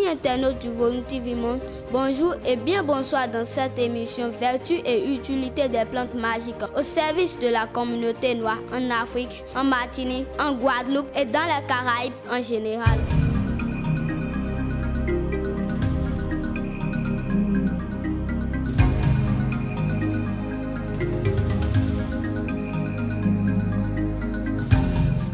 Amis internautes du Vodou TV Monde, bonjour et bien bonsoir dans cette émission Vertus et utilité des plantes magiques au service de la communauté noire en Afrique, en Martinique, en Guadeloupe et dans les Caraïbes en général.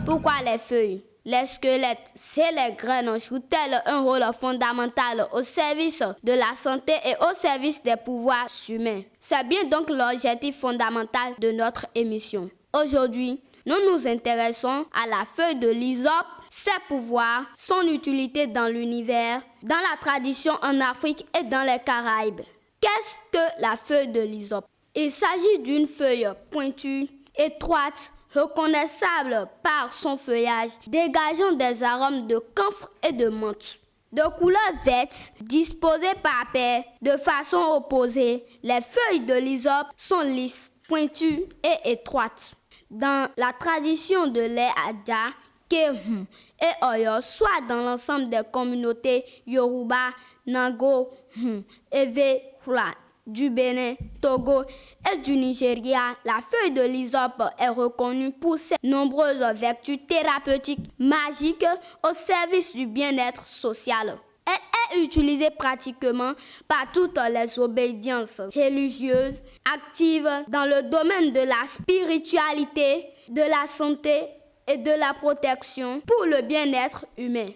Pourquoi les feuilles? Les squelettes, c'est les graines, jouent-elles un rôle fondamental au service de la santé et au service des pouvoirs humains. C'est bien donc l'objectif fondamental de notre émission. Aujourd'hui, nous nous intéressons à la feuille de l'hysope, ses pouvoirs, son utilité dans l'univers, dans la tradition en Afrique et dans les Caraïbes. Qu'est-ce que la feuille de l'hysope? Il s'agit d'une feuille pointue, étroite, reconnaissable par son feuillage, dégageant des arômes de camphre et de menthe. De couleur verte, disposées par paires, de façon opposée, les feuilles de l'hysope sont lisses, pointues et étroites. Dans la tradition de l'Adja, Kehun et Oyo, soit dans l'ensemble des communautés Yoruba, Nango, Ewe, Hula, du Bénin, Togo et du Nigeria, la feuille de l'hysope est reconnue pour ses nombreuses vertus thérapeutiques magiques au service du bien-être social. Elle est utilisée pratiquement par toutes les obédiences religieuses actives dans le domaine de la spiritualité, de la santé et de la protection pour le bien-être humain.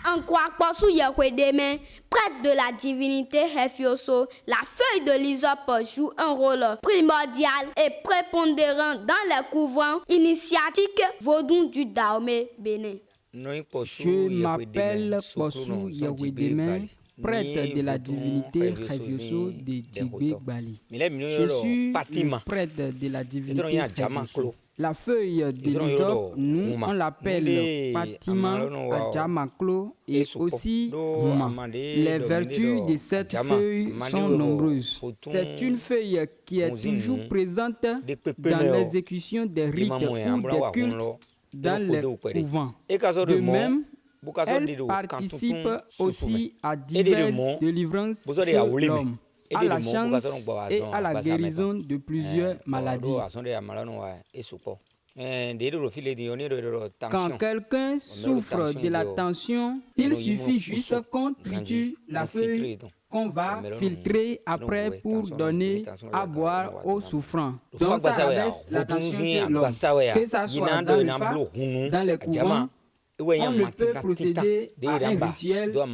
À en croire Kposu Yekwedeme, prêtre de la divinité Hefioso, la feuille de l'hysope joue un rôle primordial et prépondérant dans les couvents initiatiques vaudous du Dahomey Bénin. Je m'appelle Kposu Yekwedeme, prêtre de la divinité Hefioso de Djibé Bali. Je suis le prêtre de la divinité Hefioso. La feuille de l'hysope, nous on l'appelle Fatima Adjamaklo et aussi Huma. Les vertus de cette feuille sont nombreuses. C'est une feuille qui est toujours présente dans l'exécution des rites ou des cultes dans les couvents. De même, elle participe aussi à diverses délivrances sur l'homme, à la chance et à la guérison de plusieurs maladies. Quand quelqu'un souffre de la tension, il suffit juste qu'on triture la feuille qu'on va filtrer après pour donner à boire aux souffrants. Donc ça abaisse la tension de l'homme. Que ça soit dans le fac, dans les couvents, on ne peut procéder à un rituel sans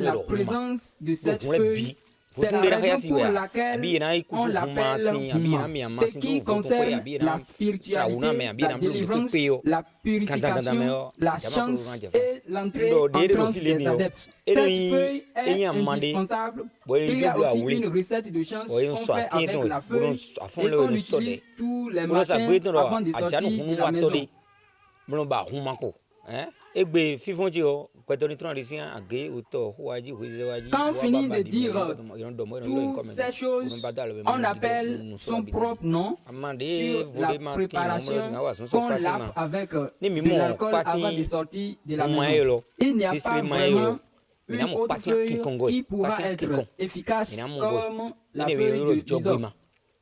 la présence de cette feuille. C'est la raison pour laquelle on l'appelle Huma. Ce qui concerne la spiritualité, la délivrance, la purification, la chance et l'entrée en transe des adeptes. Cette feuille est indispensable. Il y a aussi une recette de chance qu'on fait avec la feuille et qu'on utilise tous les matins avant de sortir de la maison. Quand on finit de dire toutes ces choses, on appelle son propre nom sur la préparation qu'on lave avec de l'alcool avant de sortir de la maison. Il n'y a pas vraiment une autre feuille qui pourra être efficace comme la feuille de l'hysope.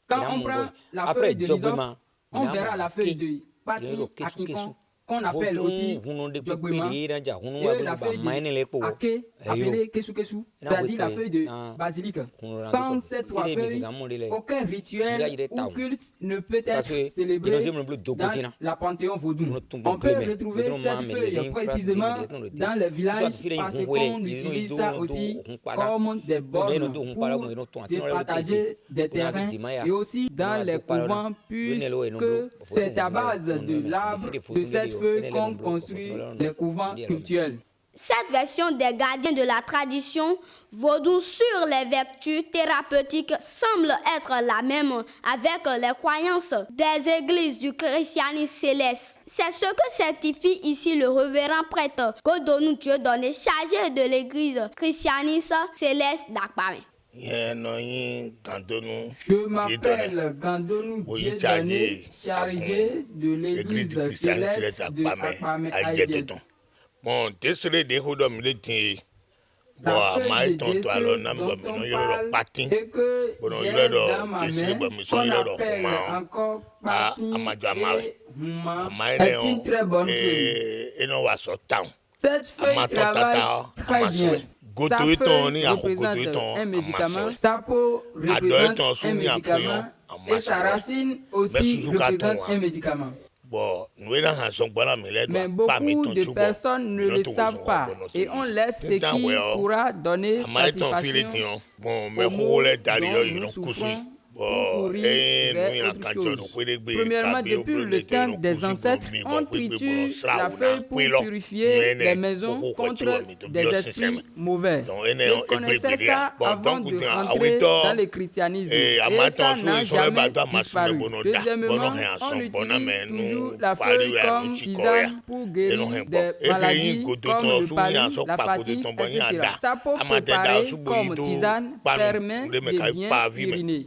Quand on prend la feuille de l'hysope, on verra la feuille de Pati Akinkon, qu'on appelle aussi Djogbema, et la feuille de Ake, appelée Kesu Kesu, c'est-à-dire la feuille de basilic. Sans ces trois feuilles, aucun rituel ou culte ne peut être célébré dans la panthéon vaudou. On peut retrouver cette feuille précisément dans les villages parce qu'on utilise ça aussi comme des bornes pour départager des terrains et aussi dans les couvents puisque c'est à base de l'arbre de cette feuille qu'on construit les couvents cultuels. Cette version des gardiens de la tradition vaudou sur les vertus thérapeutiques semble être la même avec les croyances des églises du christianisme céleste. C'est ce que certifie ici le révérend prêtre Godonou Dieudonné, chargé de l'église christianiste céleste d'Akpamé. Je m'appelle Gandonou Dieudonné, chargé de l'église céleste de Akpamé Aïdieton. Bon, désolé de vous donner la feuille de décès dont on parle et que j'ai dans ma main, qu'on appelle encore patin et huma, est une très bonne feuille. Cette feuille travaille très bien. Sa feuille représente un médicament, sa peau représente un médicament et sa racine aussi représente un médicament. Mais beaucoup de personnes ne le savent pas et on laisse ce qui pourra donner satisfaction aux maux dont nous souffrons pour courir vers autre chose. Premièrement, depuis le temps des ancêtres, on triture la feuille pour purifier les maisons contre des esprits mauvais. On connaissait ça avant de rentrer dans le christianisme et ça n'a jamais disparu. Deuxièmement, on utilise toujours la feuille comme tisane pour guérir des maladies comme le palu, la fatigue, etc. Ça peut préparer comme tisane permet de bien uriner.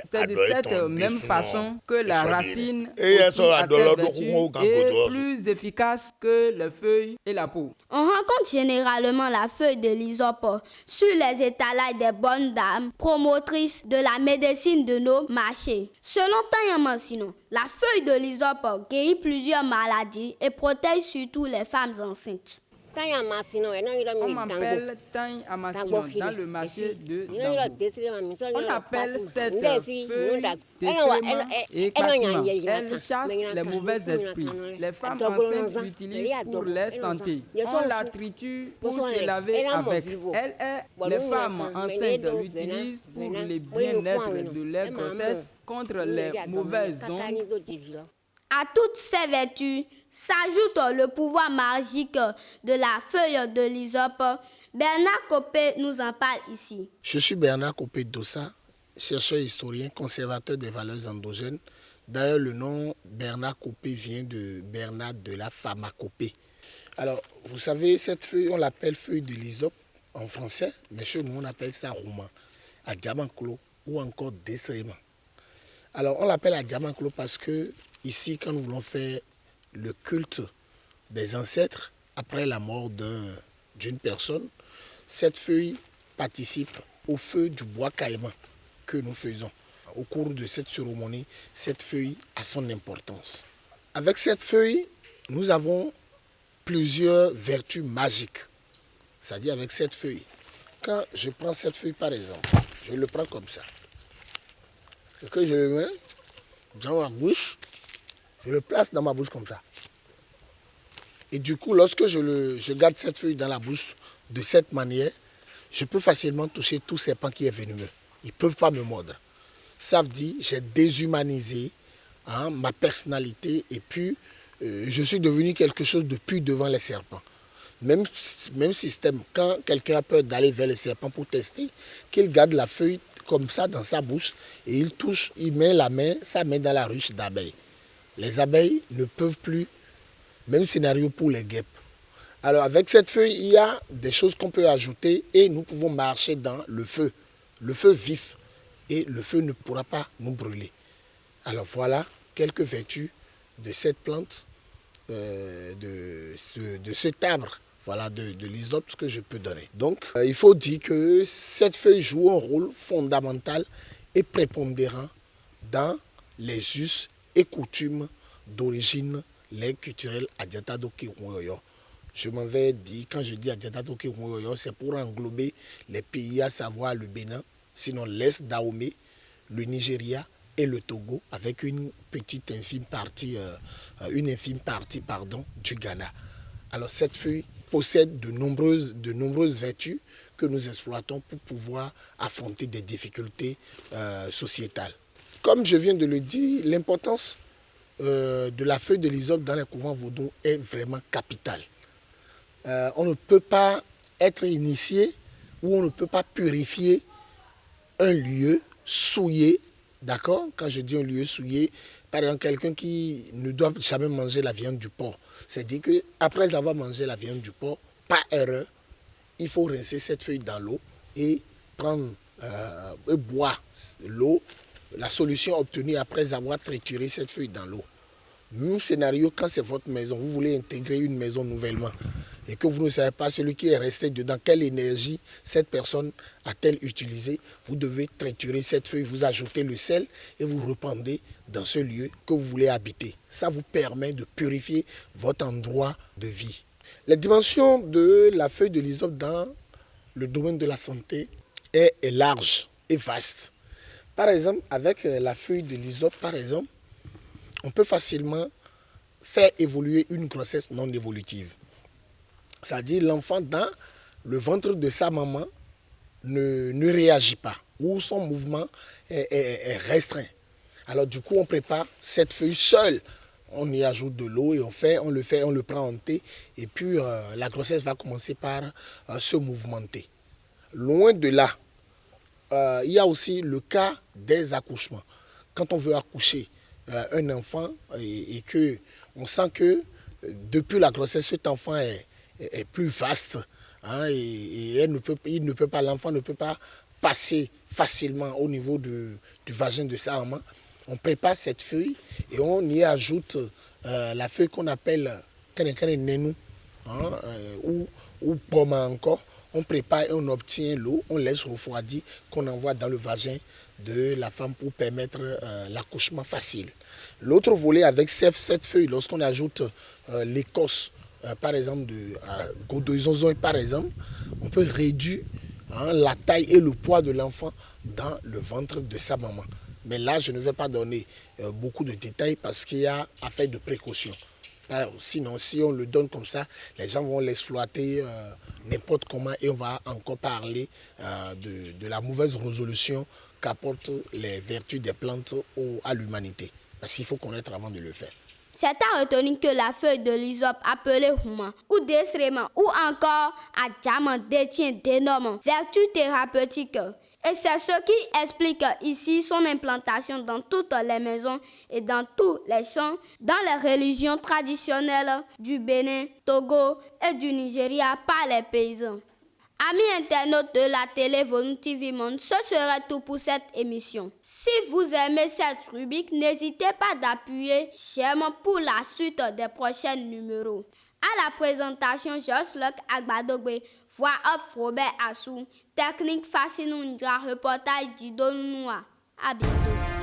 C'est de cette même façon que la racine aussi a ses vertus et plus efficace que les feuilles et la peau. On rencontre généralement la feuille de l'hysope sur les étalages des bonnes dames promotrices de la médecine de nos marchés. Selon Tanya Massino, la feuille de l'hysope guérit plusieurs maladies et protège surtout les femmes enceintes. On m'appelle Tanya Amassino dans le marché de Dambou. On appelle cette feuille décément et Katima. Elle chasse les mauvais esprits. Les femmes enceintes l'utilisent pour leur santé. On la triture pour se laver avec. Les femmes enceintes l'utilisent pour le bien-être de leur grossesse contre les mauvaises ondes. À toutes ces vertus s'ajoute le pouvoir magique de la feuille de l'hysope. Bernard Copé nous en parle ici. Je suis Bernard Copé Dossa, chercheur historien, conservateur des valeurs endogènes. D'ailleurs, le nom Bernard Copé vient de Bernard de la Pharmacopée. Alors, vous savez, cette feuille, on l'appelle feuille de l'hysope en français, mais chez nous, on appelle ça rouma, à diamanclo ou encore desréma. Alors, on l'appelle à diamanclo parce que ici, quand nous voulons faire le culte des ancêtres, après la mort d'une personne, cette feuille participe au feu du bois caïman que nous faisons. Au cours de cette cérémonie, cette feuille a son importance. Avec cette feuille, nous avons plusieurs vertus magiques. C'est-à-dire avec cette feuille. Quand je prends cette feuille par exemple, je le prends comme ça. Et que je le mets dans ma bouche, je le place dans ma bouche comme ça. Et du coup, lorsque je garde cette feuille dans la bouche de cette manière, je peux facilement toucher tout serpent qui est venimeux. Ils ne peuvent pas me mordre. Ça veut dire que j'ai déshumanisé ma personnalité et puis je suis devenu quelque chose de plus devant les serpents. Même système, quand quelqu'un a peur d'aller vers les serpents pour tester, qu'il garde la feuille comme ça dans sa bouche et il met sa main dans la ruche d'abeilles. Les abeilles ne peuvent plus, même scénario pour les guêpes. Alors avec cette feuille, il y a des choses qu'on peut ajouter et nous pouvons marcher dans le feu vif et le feu ne pourra pas nous brûler. Alors voilà quelques vertus de cette plante, de cet arbre, voilà, de l'hysope que je peux donner. Donc il faut dire que cette feuille joue un rôle fondamental et prépondérant dans les us et coutumes d'origine les culturelles Adjatado Kiwoyo. Je m'en vais dire, quand je dis Adjatado Kiwoyo, c'est pour englober les pays, à savoir le Bénin, sinon l'Est Dahomey, le Nigeria et le Togo, avec une infime partie du Ghana. Alors cette feuille possède de nombreuses vertus que nous exploitons pour pouvoir affronter des difficultés sociétales. Comme je viens de le dire, l'importance de la feuille de l'hysope dans les couvents vaudous est vraiment capitale. On ne peut pas être initié ou on ne peut pas purifier un lieu souillé, d'accord? Quand je dis un lieu souillé, par exemple quelqu'un qui ne doit jamais manger la viande du porc. C'est-à-dire qu'après avoir mangé la viande du porc, par erreur, il faut rincer cette feuille dans l'eau et boire l'eau la solution obtenue après avoir trituré cette feuille dans l'eau. Même scénario quand c'est votre maison, vous voulez intégrer une maison nouvellement et que vous ne savez pas celui qui est resté dedans, quelle énergie cette personne a-t-elle utilisé, vous devez triturer cette feuille, vous ajoutez le sel et vous répandez dans ce lieu que vous voulez habiter. Ça vous permet de purifier votre endroit de vie. La dimension de la feuille de l'hysope dans le domaine de la santé est large et vaste. Par exemple, avec la feuille de l'hysope, par exemple, on peut facilement faire évoluer une grossesse non évolutive. C'est-à-dire l'enfant dans le ventre de sa maman ne réagit pas ou son mouvement est restreint. Alors du coup, on prépare cette feuille seule. On y ajoute de l'eau et on le prend en thé et puis la grossesse va commencer par se mouvementer. Loin de là, il y a aussi le cas des accouchements. Quand on veut accoucher un enfant et que on sent que depuis la grossesse, cet enfant est plus vaste hein, et l'enfant ne peut pas passer facilement au niveau du vagin de sa maman. On prépare cette feuille et on y ajoute la feuille qu'on appelle nenou hein, ou pomme encore. On prépare et on obtient l'eau, on laisse refroidir, qu'on envoie dans le vagin de la femme pour permettre l'accouchement facile. L'autre volet avec cette feuille, lorsqu'on ajoute l'écorce, par exemple, de godozonzon, par exemple, on peut réduire hein, la taille et le poids de l'enfant dans le ventre de sa maman. Mais là, je ne vais pas donner beaucoup de détails parce qu'il y a affaire de précaution. Sinon, si on le donne comme ça, les gens vont l'exploiter n'importe comment et on va encore parler de la mauvaise résolution qu'apportent les vertus des plantes à l'humanité. Parce qu'il faut connaître avant de le faire. C'est à retenir que la feuille de l'hysope appelée Huma ou Desrema ou encore Adjaman détient d'énormes vertus thérapeutiques. Et c'est ce qui explique ici son implantation dans toutes les maisons et dans tous les champs, dans les religions traditionnelles du Bénin, Togo et du Nigeria par les paysans. Amis internautes de la télé Volume TV Monde, ce serait tout pour cette émission. Si vous aimez cette rubrique, n'hésitez pas d'appuyer j'aime pour la suite des prochains numéros. À la présentation, Josh Luck Agbadogbe, voix off Robert Assou, technique Fassinou Ndra, reportage Dido Noua. À bientôt.